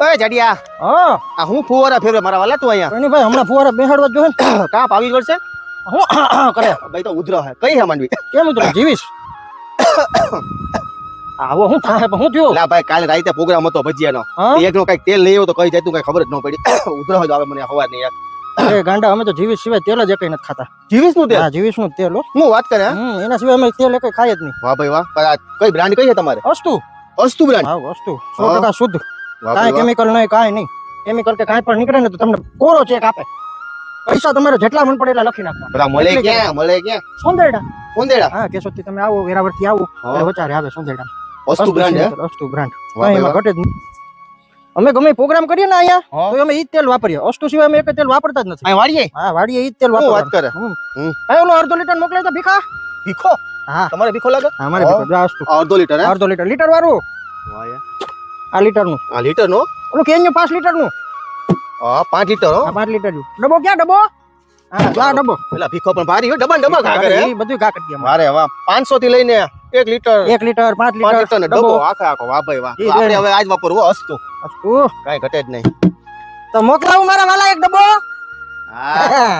ઓય જાડિયા હા આ હું ફુવારા ફેરવે મારા વાલા તું અહીંયા કોની ભાઈ હમણાં ફુવારા બેહાડવા જોઈએ ને. કાપ આવી પડશે હું કરે ભાઈ તો ઉધરો હે કઈ હે માંડવી કેમ ઉતરે જીવીશ આવો હું થાય પણ હું થયું લા ભાઈ કાલે રાતે પ્રોગ્રામ હતો ભજીયાનો હા એકનો કઈક તેલ લઈ આવ્યો તો કઈ જતું કઈ ખબર જ ન પડી ઉધરો જ આવે મને ખબર નહીં યાર એ ગાંડા અમે તો જીવીશ સિવાય તેલ જ એકઈ નથી ખાતા. જીવીસ નું તેલ હા જીવીશ નું તેલ હો. હું વાત કરે હે? એના સિવાય અમે તેલ એકઈ ખાય જ નહીં. વાહ ભાઈ વાહ પણ આ કઈ બ્રાન્ડ કઈ છે તમારે અસ્તુ અસ્તુ બ્રાન્ડ હા વસ્તુ 100% શુદ્ધ. વાહ કાંઈ ભાઈ વાહ. કેમિકલ નહીં કાંઈ નહીં. કેમિકલ કે કાંઈ પણ નીકળે ને તો તમને કોરો ચેક આપે. પૈસા તમારે જેટલા મન પડે એટલા લખી નાખવા. બધા મળે ક્યાં મળે ક્યાં સોંદેડા કોંદેડા હા કેશોદથી તમે આવો વેરાવળ થી આવો હા. એટલે વચારે આવે સોંદેડા. અસ્તુ બ્રાન્ડ હે અસ્તુ બ્રાન્ડ વાહ ભાઈ એમાં વાહ. ઘટે જ નહીં. અમે ગમે પ્રોગ્રામ કરીએ ને અહીંયા હા. તો અમે ઈ જ તેલ વાપરીએ. અસ્તુ સિવાય અમે એક તેલ વાપરતા જ નથી. અહીં વાળીએ હા વાડીએ ઈ જ તેલ હું વાત વાપરતા. કરે હમ. ઓલો અડધો લીટર મોકલાય તો ભીખા. ભીખો હા તમારે ભીખો લાગે અમારે હા. ભીખો જો અસ્તુ અડધો લીટર હે અડધો લીટર લીટર વાળું વાહ યાર. આ લીટર નું આ લીટર નો ઓલું કેન્યુ 5 લીટર નું હા 5 લીટર હો આ 5 લીટર નું ડબ્બો ક્યાં ડબ્બો હા જો આ ડબ્બો પેલા ભીખો પણ ભારી હો ડબલ ડબલ ઘા કરે ઈ બધું ઘા કરી દે અમારે. વારે વાહ 500 થી લઈને 1 લીટર 1 લીટર 5 5 લીટર લીટર ને ડબ્બો આખા આખો વાહ ભાઈ વાહ ઈ તો આપણે જોઈને. હવે આજ વાપરવો અસ્તુ અસ્તુ કાઈ ઘટે જ નહીં તો મોકલાવું મારા વાલા એક ડબ્બો હા